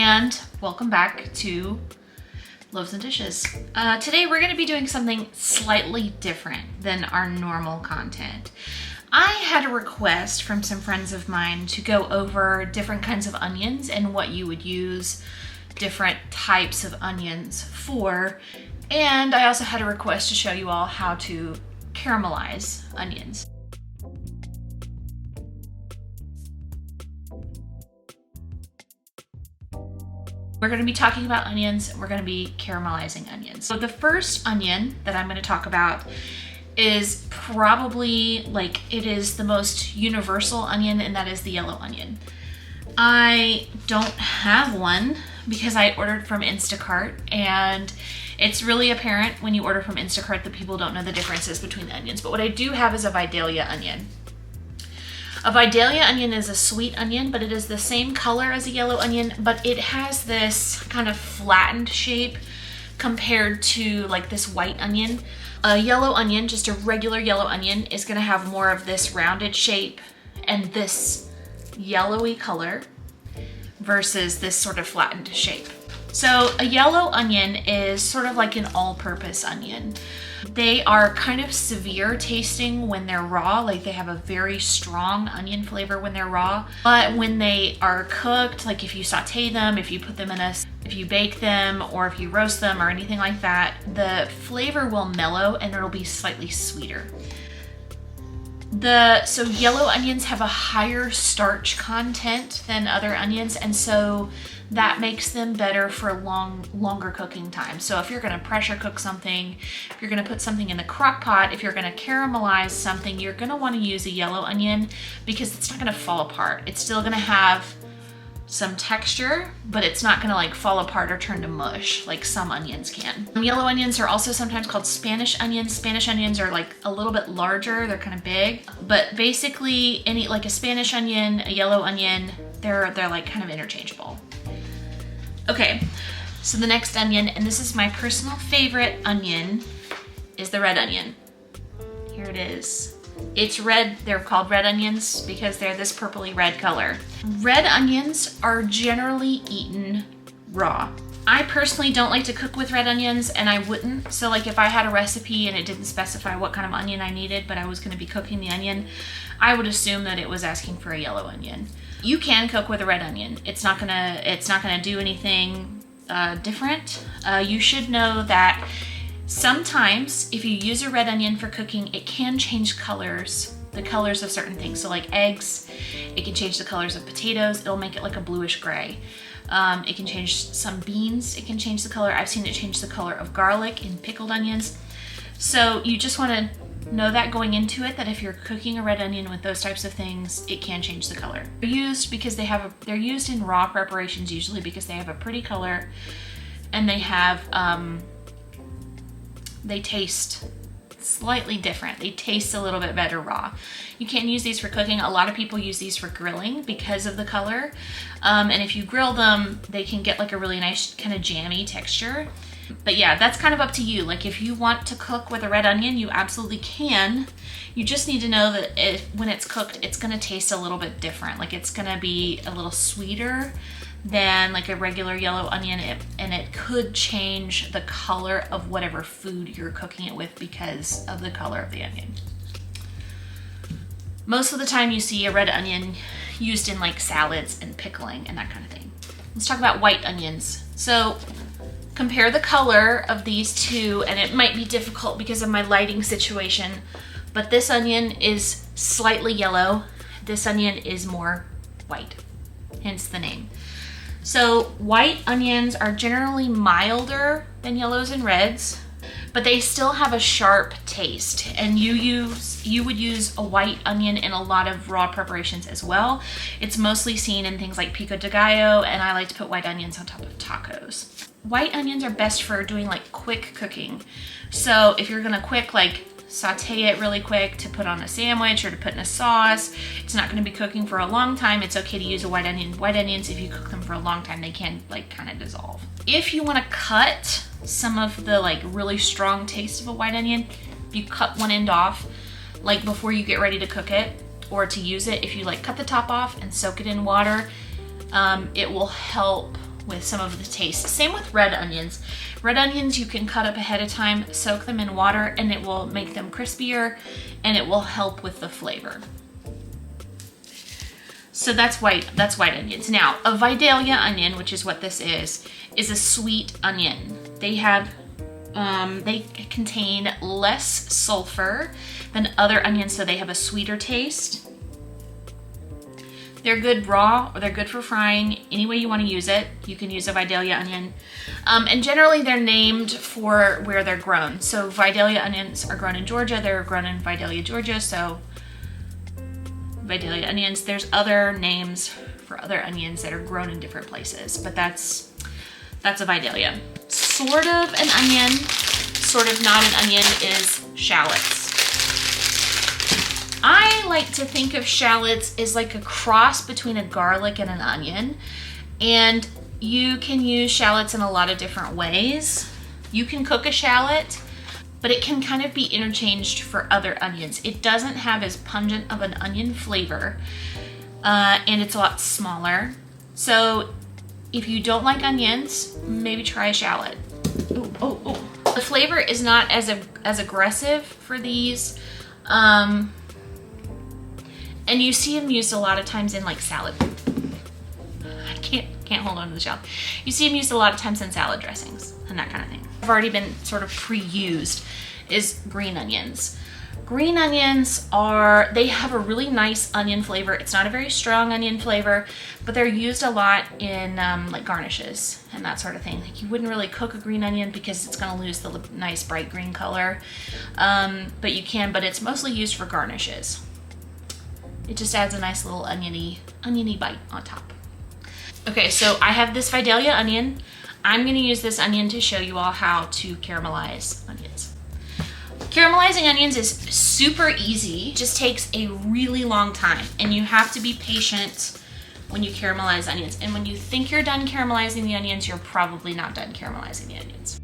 and welcome back to Loaves and Dishes. Today we're going to be doing something slightly different than our normal content. I had a request from some friends of mine to go over different kinds of onions and what you would use different types of onions for, and I also had a request to show you all how to caramelize onions. We're going to be talking about onions, and we're going to be caramelizing onions. So the first onion that I'm going to talk about is probably it is the most universal onion, and that is the yellow onion. I don't have one because I ordered from Instacart, and it's really apparent when you order from Instacart that people don't know the differences between the onions. But what I do have is a Vidalia onion. A Vidalia onion is a sweet onion, but it is the same color as a yellow onion, but it has this kind of flattened shape compared to this white onion. A yellow onion, just a regular yellow onion, is gonna have more of this rounded shape and this yellowy color versus this sort of flattened shape. So a yellow onion is sort of like an all-purpose onion. They are kind of severe tasting when they're raw, they have a very strong onion flavor when they're raw. But when they are cooked, if you saute them, if you put them if you bake them, or if you roast them or anything like that, the flavor will mellow and it'll be slightly sweeter. So yellow onions have a higher starch content than other onions, and so that makes them better for longer cooking time. So if you're gonna pressure cook something, if you're gonna put something in the crock pot, if you're gonna caramelize something, you're gonna wanna use a yellow onion because it's not gonna fall apart. It's still gonna have some texture, but it's not gonna fall apart or turn to mush like some onions can. Yellow onions are also sometimes called Spanish onions. Spanish onions are a little bit larger, they're kind of big, but basically any a Spanish onion, a yellow onion, they're kind of interchangeable. Okay, so the next onion, and this is my personal favorite onion, is the red onion. Here it is. It's red. They're called red onions because they're this purpley red color. Red onions are generally eaten raw. I personally don't like to cook with red onions, and I wouldn't. So if I had a recipe and it didn't specify what kind of onion I needed, but I was gonna be cooking the onion, I would assume that it was asking for a yellow onion. You can cook with a red onion. It's not gonna do anything different. You should know that sometimes if you use a red onion for cooking, it can change colors, the colors of certain things. So eggs, it can change the colors of potatoes. It'll make it a bluish gray. It can change some beans. It can change the color. I've seen it change the color of garlic in pickled onions. So you just want to know that going into it, that if you're cooking a red onion with those types of things, it can change the color. They're used because they're used in raw preparations usually because they have a pretty color, and they have they taste slightly different. They taste a little bit better raw. You can't use these for cooking. A lot of people use these for grilling because of the color. And if you grill them, they can get a really nice kind of jammy texture. But yeah, that's kind of up to you. If you want to cook with a red onion, you absolutely can. You just need to know that when it's cooked, it's gonna taste a little bit different. It's gonna be a little sweeter than a regular yellow onion, and it could change the color of whatever food you're cooking it with because of the color of the onion. Most of the time you see a red onion used in salads and pickling and that kind of thing. Let's talk about white onions. So compare the color of these two, and it might be difficult because of my lighting situation, but this onion is slightly yellow. This onion is more white, hence the name. So white onions are generally milder than yellows and reds, but they still have a sharp taste, and you would use a white onion in a lot of raw preparations as well. It's mostly seen in things like pico de gallo, and I like to put white onions on top of tacos. White onions are best for doing quick cooking. So if you're gonna quick saute it really quick to put on a sandwich or to put in a sauce, it's not going to be cooking for a long time, it's okay to use a white onion. White onions, if you cook them for a long time, they can kind of dissolve. If you want to cut some of the really strong taste of a white onion, if you cut one end off before you get ready to cook it or to use it, if you cut the top off and soak it in water, it will help with some of the taste. Same with red onions. Red onions you can cut up ahead of time, soak them in water, and it will make them crispier and it will help with the flavor. So that's white onions. Now, a Vidalia onion, which is what this is a sweet onion. They contain less sulfur than other onions, so they have a sweeter taste. They're good raw, or they're good for frying. Any way you want to use it, you can use a Vidalia onion. And generally they're named for where they're grown. So Vidalia onions are grown in Georgia. They're grown in Vidalia, Georgia, so Vidalia onions. There's other names for other onions that are grown in different places, but that's a Vidalia. Sort of an onion, sort of not an onion is shallots. I like to think of shallots as like a cross between a garlic and an onion, and you can use shallots in a lot of different ways. You can cook a shallot, but it can kind of be interchanged for other onions. It doesn't have as pungent of an onion flavor, and it's a lot smaller. So if you don't like onions, maybe try a shallot. Oh. The flavor is not as aggressive for these. And you see them used a lot of times in like salad. I can't hold on to the shell. You see them used a lot of times in salad dressings and that kind of thing. Have already been sort of pre-used is green onions. Green onions they have a really nice onion flavor. It's not a very strong onion flavor, but they're used a lot in like garnishes and that sort of thing. Like you wouldn't really cook a green onion because it's gonna lose the nice bright green color, but you can, but it's mostly used for garnishes. It just adds a nice little oniony bite on top. Okay, so I have this Vidalia onion. I'm gonna use this onion to show you all how to caramelize onions. Caramelizing onions is super easy. It just takes a really long time, and you have to be patient when you caramelize onions. And when you think you're done caramelizing the onions, you're probably not done caramelizing the onions.